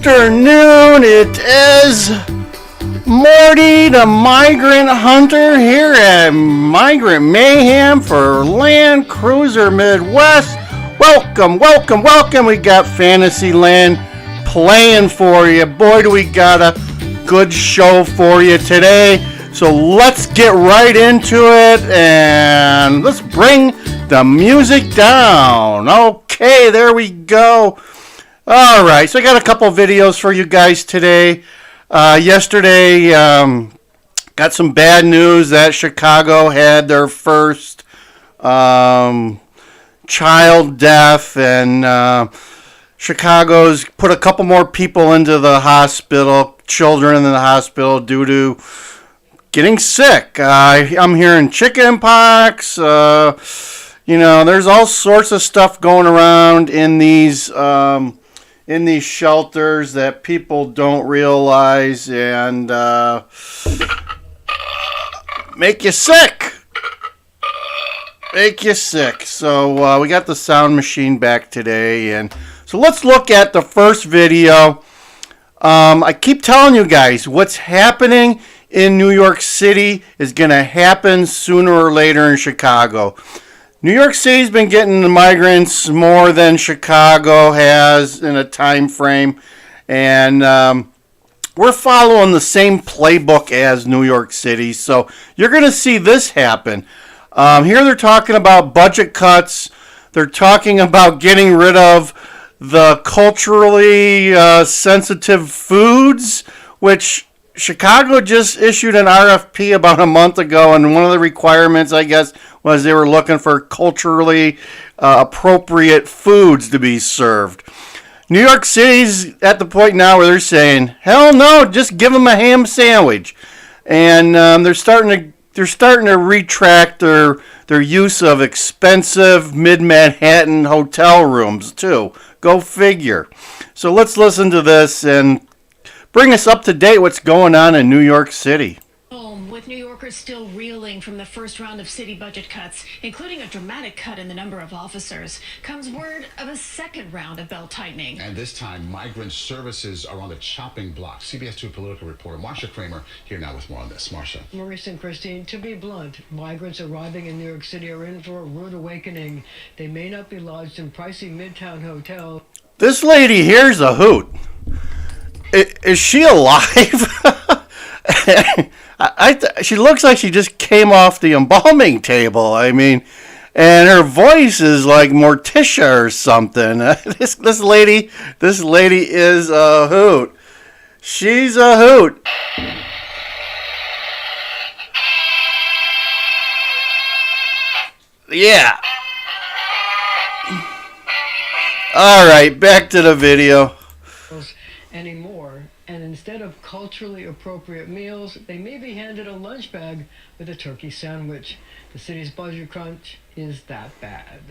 afternoon. It is Morty the Migrant Hunter here at Migrant Mayhem for Land Cruiser Midwest. Welcome, welcome, welcome. We got Fantasyland playing for you. Boy, do we got a good show for you today. So let's get right into it and let's bring the music down. Okay, there we go. All right, so I got a couple videos for you guys today. Yesterday, got some bad news that Chicago had their first child death, and Chicago's put a couple more people into the hospital, children in the hospital, due to getting sick. I'm hearing chicken pox. There's all sorts of stuff going around in these shelters that people don't realize and make you sick. So we got the sound machine back today, and so let's look at the first video. I keep telling you guys, what's happening in New York City is going to happen sooner or later in Chicago. New York City's been getting the migrants more than Chicago has in a time frame, and we're following the same playbook as New York City, so you're going to see this happen. Here they're talking about budget cuts. They're talking about getting rid of the culturally sensitive foods, which Chicago just issued an RFP about a month ago, and one of the requirements, I guess, was they were looking for culturally appropriate foods to be served. New York City's at the point now where they're saying, hell no, just give them a ham sandwich. And they're starting to retract their use of expensive mid-Manhattan hotel rooms, too. Go figure. So let's listen to this and bring us up to date what's going on in New York City. With New Yorkers still reeling from the first round of city budget cuts, including a dramatic cut in the number of officers, comes word of a second round of belt-tightening. And this time, migrant services are on the chopping block. CBS 2 political reporter Marsha Kramer here now with more on this. Marsha. Maurice and Christine, to be blunt, migrants arriving in New York City are in for a rude awakening. They may not be lodged in pricey midtown hotels. This lady here's a hoot. Is she alive? She looks like she just came off the embalming table. I mean, and her voice is like Morticia or something. This lady is a hoot. She's a hoot. Yeah. All right, back to the video. Anymore, and instead of culturally appropriate meals, they may be handed a lunch bag with a turkey sandwich. The city's budget crunch is that bad.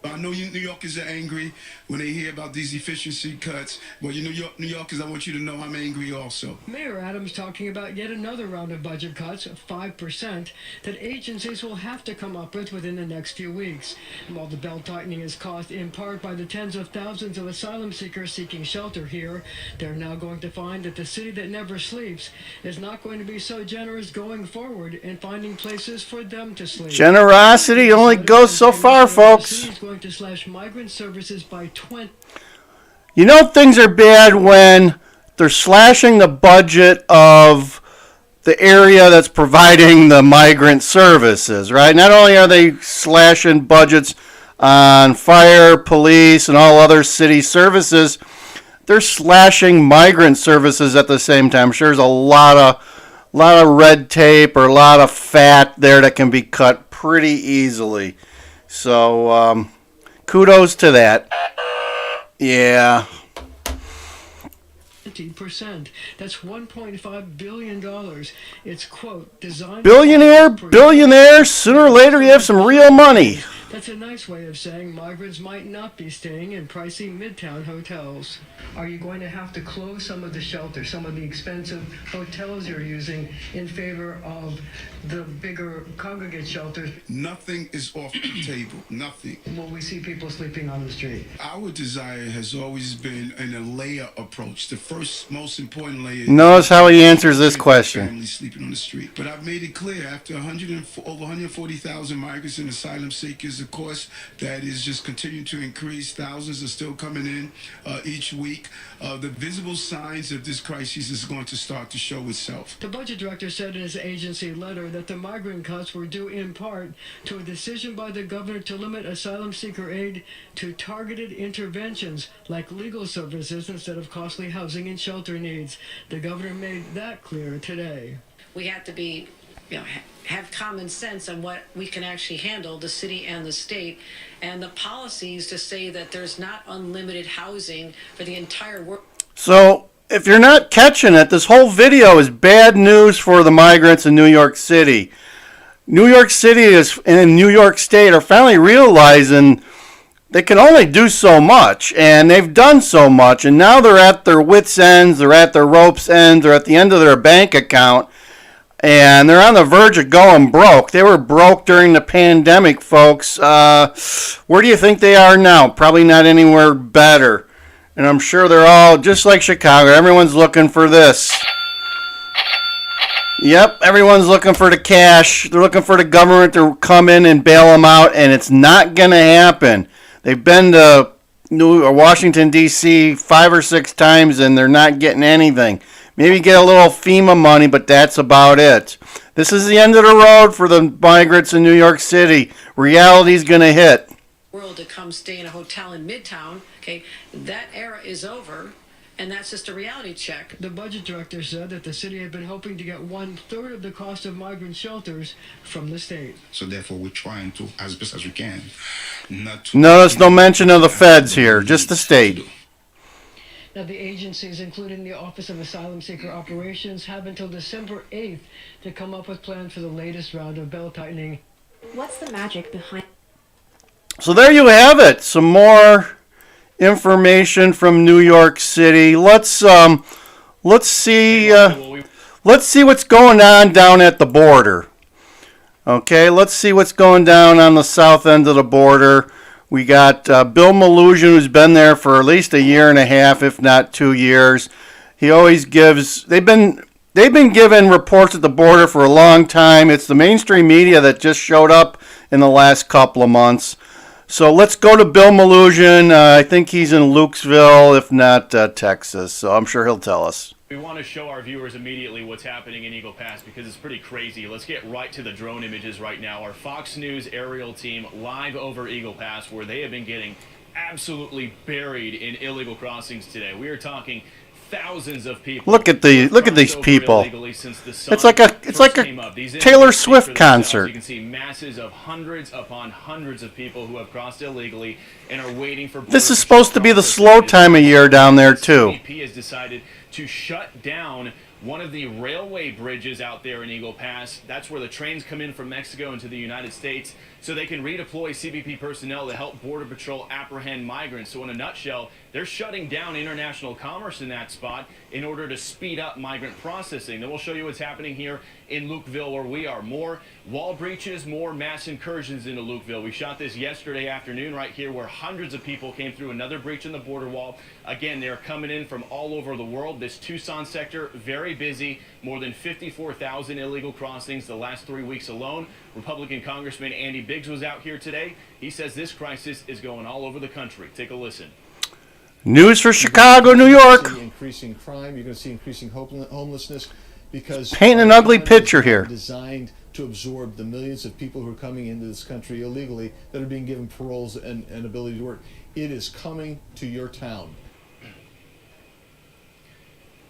I know you New Yorkers are angry when they hear about these efficiency cuts. Well, you New Yorkers, I want you to know I'm angry also. Mayor Adams talking about yet another round of budget cuts, 5%, that agencies will have to come up with within the next few weeks. And while the belt tightening is caused in part by the tens of thousands of asylum seekers seeking shelter here, they're now going to find that the city that never sleeps is not going to be so generous going forward in finding places for them to sleep. Generosity only goes so far, folks. To slash migrant services by 20. You know things are bad when they're slashing the budget of the area that's providing the migrant services, right? Not only are they slashing budgets on fire, police, and all other city services, they're slashing migrant services at the same time. I'm sure there's a lot of red tape or a lot of fat there that can be cut pretty easily. So, kudos to that. Yeah. 20%. That's $1.5 billion. It's, quote, designed... Billionaire. Sooner or later you have some real money. That's a nice way of saying migrants might not be staying in pricey midtown hotels. Are you going to have to close some of the shelters, some of the expensive hotels you're using in favor of the bigger congregate shelters? Nothing is off the table. Nothing. Will we see people sleeping on the street? Our desire has always been in a layer approach. The first most important layer. Notice how he answers this question. Families sleeping on the street. But I've made it clear after over 140,000 migrants and asylum seekers, of course, that is just continuing to increase. Thousands are still coming in each week. The visible signs of this crisis is going to start to show itself. The budget director said in his agency letter that the migrant cuts were due in part to a decision by the governor to limit asylum seeker aid to targeted interventions like legal services instead of costly housing and shelter needs. The governor made that clear today. We have to be, have common sense on what we can actually handle, the city and the state, and the policies to say that there's not unlimited housing for the entire world. So, if you're not catching it, this whole video is bad news for the migrants in New York City. New York City and New York State are finally realizing they can only do so much, and they've done so much, and now they're at their wits' ends, they're at their rope's end, they're at the end of their bank account, and they're on the verge of going broke. They were broke during the pandemic, folks. Where do you think they are now? Probably not anywhere better. And I'm sure they're all, just like Chicago, everyone's looking for this. Yep, everyone's looking for the cash. They're looking for the government to come in and bail them out, and it's not going to happen. They've been to Washington, D.C. 5 or 6 times, and they're not getting anything. Maybe get a little FEMA money, but that's about it. This is the end of the road for the migrants in New York City. Reality's going to hit. World to come stay in a hotel in Midtown, okay, that era is over, and that's just a reality check. The budget director said that the city had been hoping to get 1/3 of the cost of migrant shelters from the state. So therefore, we're trying to, as best as we can, Notice no mention of the feds here, just the state. Now, the agencies, including the Office of Asylum Seeker Operations, have until December 8th to come up with plans for the latest round of belt tightening. What's the magic behind? So there you have it. Some more information from New York City. Let's see what's going on down at the border. Okay, let's see what's going down on the south end of the border. We got Bill Malugin, who's been there for at least a year and a half, if not 2 years. He always gives. They've been giving reports at the border for a long time. It's the mainstream media that just showed up in the last couple of months. So let's go to Bill Malugin. I think he's in Lukesville, if not Texas. So I'm sure he'll tell us. We want to show our viewers immediately what's happening in Eagle Pass because it's pretty crazy. Let's get right to the drone images right now. Our Fox News aerial team live over Eagle Pass, where they have been getting absolutely buried in illegal crossings today. We are talking thousands of people. Look at these people. It's like a Taylor Swift concert. You can see masses of hundreds upon hundreds of people who have crossed illegally and are waiting for. This is supposed to be the slow time of year down there too. CBP has decided to shut down one of the railway bridges out there in Eagle Pass. That's where the trains come in from Mexico into the United States, so they can redeploy CBP personnel to help Border Patrol apprehend migrants. So in a nutshell, they're shutting down international commerce in that spot in order to speed up migrant processing. Then we'll show you what's happening here in Lukeville, where we are. More wall breaches, more mass incursions into Lukeville. We shot this yesterday afternoon right here, where hundreds of people came through another breach in the border wall. Again, they're coming in from all over the world. This Tucson sector, very busy. More than 54,000 illegal crossings the last 3 weeks alone. Republican Congressman Andy Biggs was out here today. He says this crisis is going all over the country. Take a listen. News for Chicago, New York. Increasing crime. You're going to see increasing homelessness because painting an ugly picture here. Designed to absorb the millions of people who are coming into this country illegally that are being given paroles and ability to work. It is coming to your town.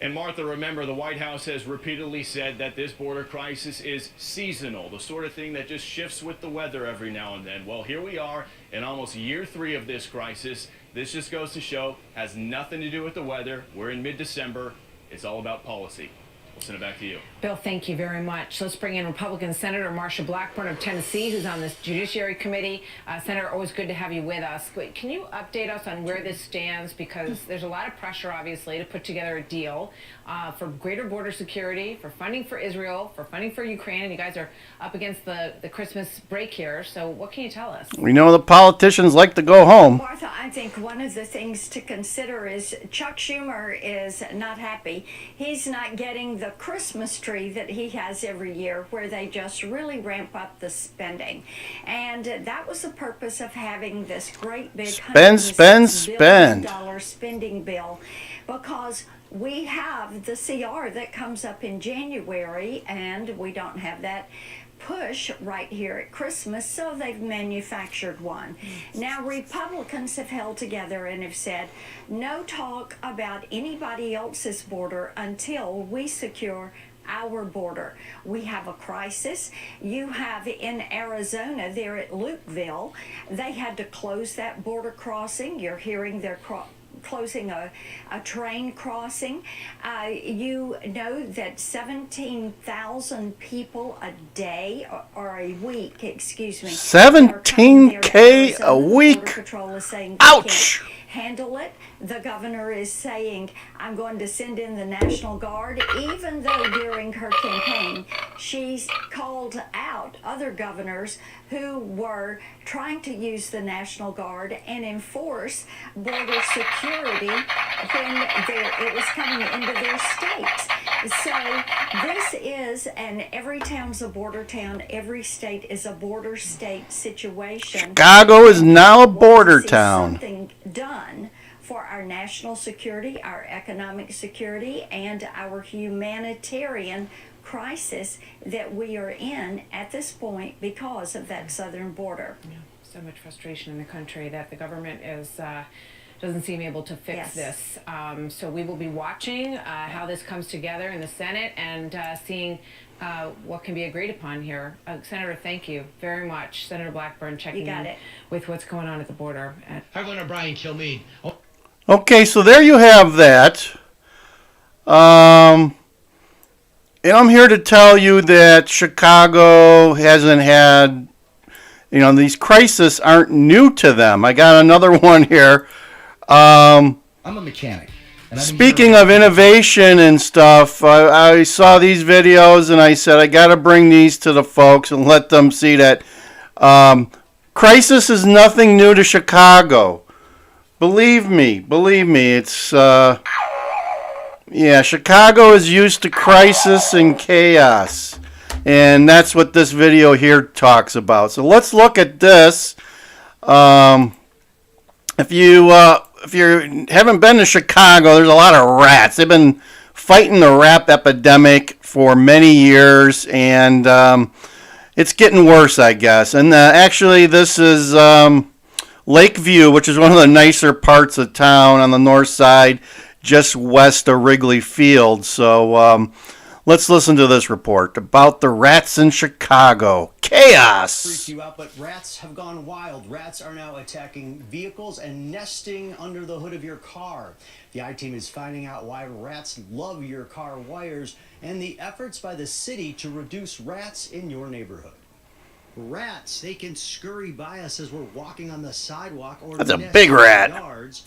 And Martha, remember, the White House has repeatedly said that this border crisis is seasonal, the sort of thing that just shifts with the weather every now and then. Well, here we are in almost year 3 of this crisis. This just goes to show has nothing to do with the weather. We're in mid-December. It's all about policy. We'll send it back to you. Bill, thank you very much. Let's bring in Republican Senator Marsha Blackburn of Tennessee, who's on this Judiciary Committee. Senator, always good to have you with us. But can you update us on where this stands? Because there's a lot of pressure, obviously, to put together a deal for greater border security, for funding for Israel, for funding for Ukraine. And you guys are up against the Christmas break here. So what can you tell us? We know the politicians like to go home. Martha, I think one of the things to consider is Chuck Schumer is not happy. He's not getting the Christmas tree that he has every year, where they just really ramp up the spending. And that was the purpose of having this great big spend $106 billion spending bill, because we have the CR that comes up in January, and we don't have that push right here at Christmas, so they've manufactured one. Now, Republicans have held together and have said no talk about anybody else's border until we secure our border. We have a crisis. You have in Arizona, there at Lukeville, they had to close that border crossing. You're hearing they're closing a train crossing. You know that 17,000 people a day, or a week, excuse me. 17K a week. Border Patrol is saying ouch! Handle it. The governor is saying, I'm going to send in the National Guard, even though during her campaign she's called out other governors who were trying to use the National Guard and enforce border security when it was coming into their states. So this is, and every town's a border town, every state is a border state situation. Chicago is now a border town. Something done for our national security, our economic security, and our humanitarian crisis that we are in at this point because of that southern border. Yeah, so much frustration in the country that the government is doesn't seem able to fix this. So we will be watching how this comes together in the Senate and seeing what can be agreed upon here. Senator, thank you very much. Senator Blackburn checking in with what's going on at the border. Hi, Governor Brian Kilmeade. Okay, so there you have that. And I'm here to tell you that Chicago hasn't had, these crises aren't new to them. I got another one here. I'm a mechanic. Speaking of innovation and stuff, I saw these videos and I said I got to bring these to the folks and let them see that crisis is nothing new to Chicago. Believe me, it's, Chicago is used to crisis and chaos. And that's what this video here talks about. So let's look at this. If you haven't been to Chicago, there's a lot of rats. They've been fighting the rat epidemic for many years, and it's getting worse, I guess. And actually, this is Lakeview, which is one of the nicer parts of town on the north side, just west of Wrigley Field. So let's listen to this report about the rats in Chicago. Chaos! Freak you out, but rats have gone wild. Rats are now attacking vehicles and nesting under the hood of your car. The I-Team is finding out why rats love your car wires and the efforts by the city to reduce rats in your neighborhood. Rats, they can scurry by us as we're walking on the sidewalk or that's a big rat. Yards.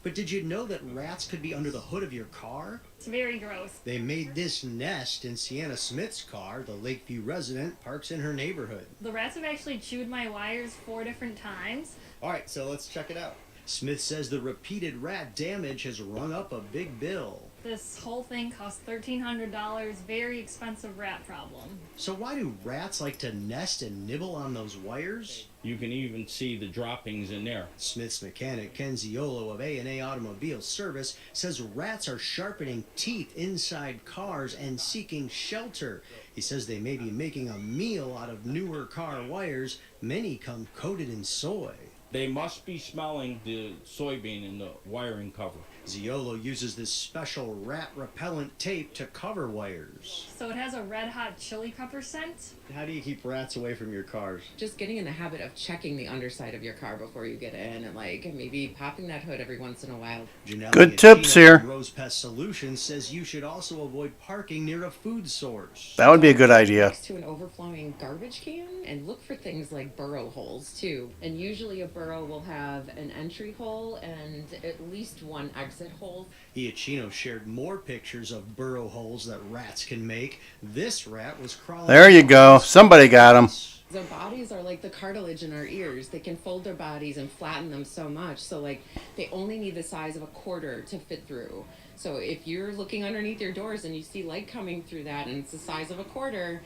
But did you know that rats could be under the hood of your car? It's very gross. They made this nest in Sienna Smith's car. The Lakeview resident parks in her neighborhood. The rats have actually chewed my wires 4 different times. All right, so let's check it out. Smith says the repeated rat damage has rung up a big bill. This whole thing cost $1,300. Very expensive rat problem. So why do rats like to nest and nibble on those wires? You can even see the droppings in there. Smith's mechanic Ken Ziolo of A&A Automobile Service says rats are sharpening teeth inside cars and seeking shelter. He says they may be making a meal out of newer car wires. Many come coated in soy. They must be smelling the soybean in the wiring cover. Ziolo uses this special rat repellent tape to cover wires. So it has a red hot chili pepper scent. How do you keep rats away from your cars? Just getting in the habit of checking the underside of your car before you get in, and like maybe popping that hood every once in a while. Good tips here. Rose Pest Solutions says you should also avoid parking near a food source. That would be a good idea. Next to an overflowing garbage can, and look for things like burrow holes too. And usually a burrow will have an entry hole and at least one exit hole. Iachino shared more pictures of burrow holes that rats can make. This rat was crawling. There you go. Somebody got him. Their bodies are like the cartilage in our ears. They can fold their bodies and flatten them so much. So like they only need the size of a quarter to fit through. So if you're looking underneath your doors and you see light coming through that and it's the size of a quarter,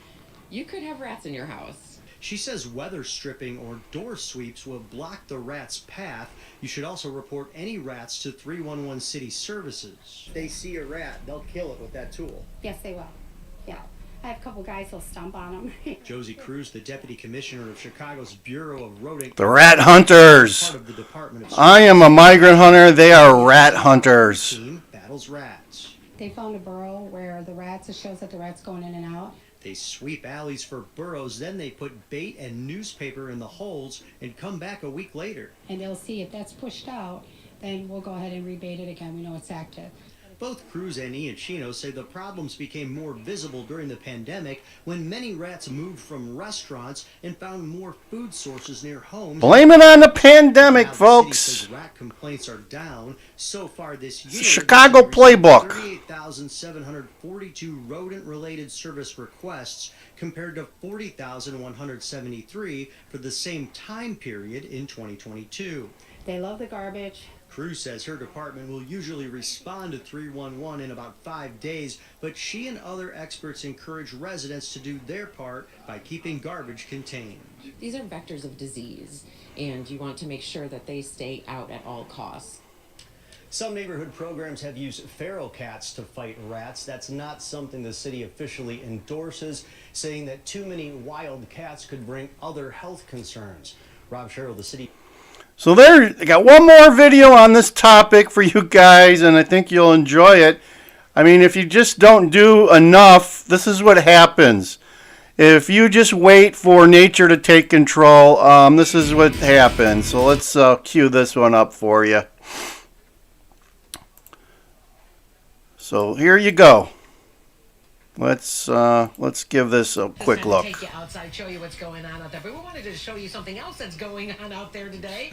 you could have rats in your house. She says weather stripping or door sweeps will block the rat's path. You should also report any rats to 311 City Services. If they see a rat, they'll kill it with that tool. Yes, they will. Yeah. I have a couple guys who'll stomp on them. Josie Cruz, the deputy commissioner of Chicago's Bureau of Rodent... The rat hunters. Part of the Department of I am a migrant hunter. They are rat hunters. Team battles rats. They found a burrow where the rats, it shows that the rat's going in and out. They sweep alleys for burrows, then they put bait and newspaper in the holes and come back a week later. And they'll see if that's pushed out, then we'll go ahead and rebait it again. We know it's active. Both Cruz and Iachino say the problems became more visible during the pandemic when many rats moved from restaurants and found more food sources near homes. Blame it on the pandemic, folks. Rat complaints are down so far this year. It's the Chicago playbook. 38,742 rodent-related service requests compared to 40,173 for the same time period in 2022. They love the garbage. Cruz says her department will usually respond to 311 in about 5 days, but she and other experts encourage residents to do their part by keeping garbage contained. These are vectors of disease, and you want to make sure that they stay out at all costs. Some neighborhood programs have used feral cats to fight rats. That's not something the city officially endorses, saying that too many wild cats could bring other health concerns. Rob Sherrill, the city... So there, I got one more video on this topic for you guys, and I think you'll enjoy it. I mean, if you just don't do enough, this is what happens. If you just wait for nature to take control, this is what happens. So let's cue this one up for you. So here you go. Let's give this a quick look. Take you outside, show you what's going on out there. But we wanted to show you something else that's going on out there today.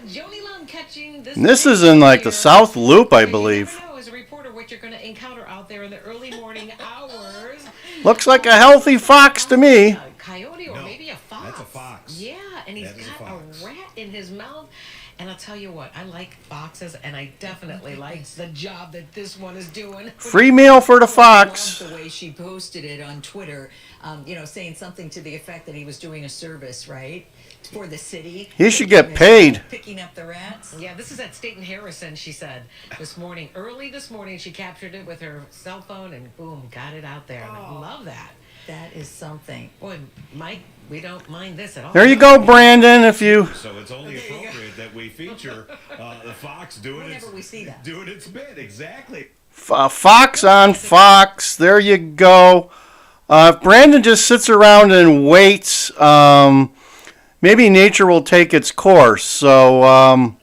Joni Lum catching this. This is in like the South Loop, I believe. You never know, as a reporter, what you're going to encounter out there in the early morning hours. Looks like a healthy fox to me. A coyote or maybe a fox. That's a fox. Yeah, and he's got a rat in his mouth. And I'll tell you what, I like foxes, and I definitely like the job that this one is doing. Free meal for the fox. The way she posted it on Twitter, saying something to the effect that he was doing a service, right, for the city. He should get paid. Picking up the rats. Yeah, this is at State and Harrison, she said, this morning. Early this morning, she captured it with her cell phone, and boom, got it out there. And I love that. That is something. Boy, Mike, we don't mind this at all. There you go, Brandon. If you So it's only appropriate that we feature the fox doing doing its bit. Exactly. Fox on Fox. There you go. If Brandon just sits around and waits, maybe nature will take its course. So,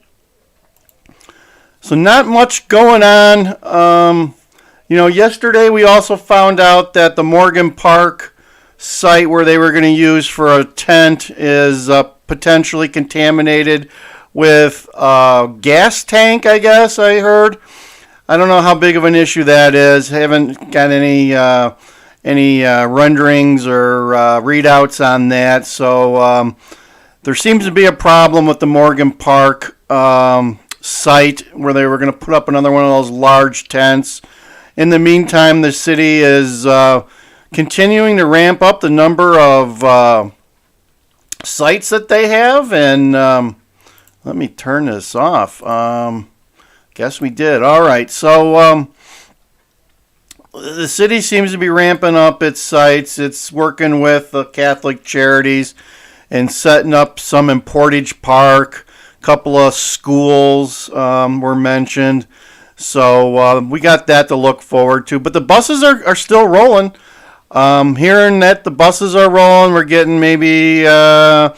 so not much going on. Yesterday we also found out that the Morgan Park site where they were going to use for a tent is potentially contaminated with a gas tank, I guess I heard. I don't know how big of an issue that is. Haven't got any renderings or readouts on that. So there seems to be a problem with the Morgan Park site where they were going to put up another one of those large tents. In the meantime, the city is continuing to ramp up the number of sites that they have. And let me turn this off. Guess we did. All right. So the city seems to be ramping up its sites. It's working with the Catholic Charities and setting up some in Portage Park. couple of schools were mentioned. So we got that to look forward to. But the buses are still rolling. Hearing that the buses are rolling, we're getting maybe 10,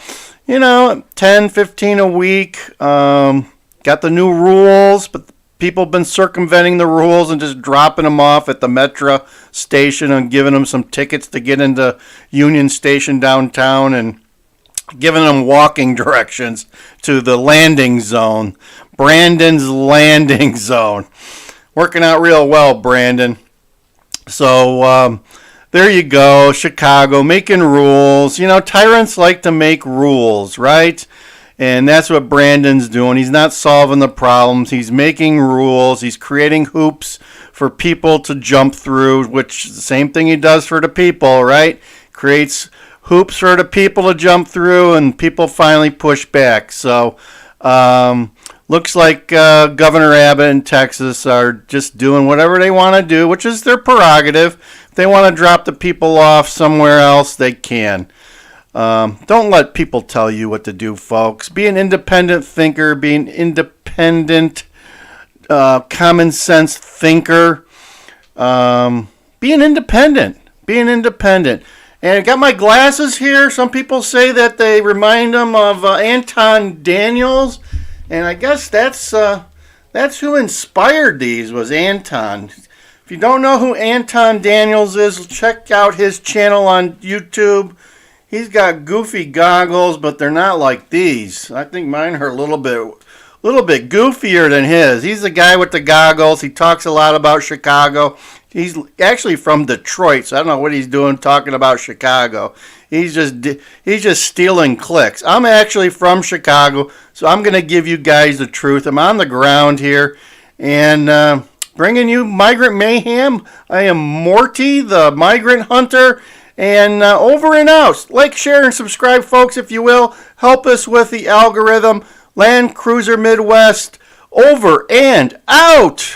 15 a week. Got the new rules, but people have been circumventing the rules and just dropping them off at the metro station and giving them some tickets to get into Union Station downtown and giving them walking directions to the landing zone. Brandon's landing zone. Working out real well, Brandon. So there you go, Chicago, making rules. Tyrants like to make rules, right? And that's what Brandon's doing. He's not solving the problems. He's making rules. He's creating hoops for people to jump through, which is the same thing he does for the people, right? Creates hoops for the people to jump through, and people finally push back. So looks like Governor Abbott in Texas are just doing whatever they want to do, which is their prerogative. If they want to drop the people off somewhere else, they can. Don't let people tell you what to do, folks. Be an independent thinker. Be an independent, common sense thinker. Be an independent. Be an independent. And I got my glasses here. Some people say that they remind them of Anton Daniels, and I guess that's who inspired these, was Anton. If you don't know who Anton Daniels is, check out his channel on YouTube. He's got goofy goggles, but they're not like these. I think mine are a little bit goofier than his. He's the guy with the goggles. He talks a lot about Chicago. He's actually from Detroit, so I don't know what he's doing talking about Chicago. He's just stealing clicks. I'm actually from Chicago, so I'm going to give you guys the truth. I'm on the ground here and bringing you Migrant Mayhem. I am Morty, the Migrant Hunter. And over and out. Like, share, and subscribe, folks, if you will. Help us with the algorithm. Land Cruiser Midwest. Over and out.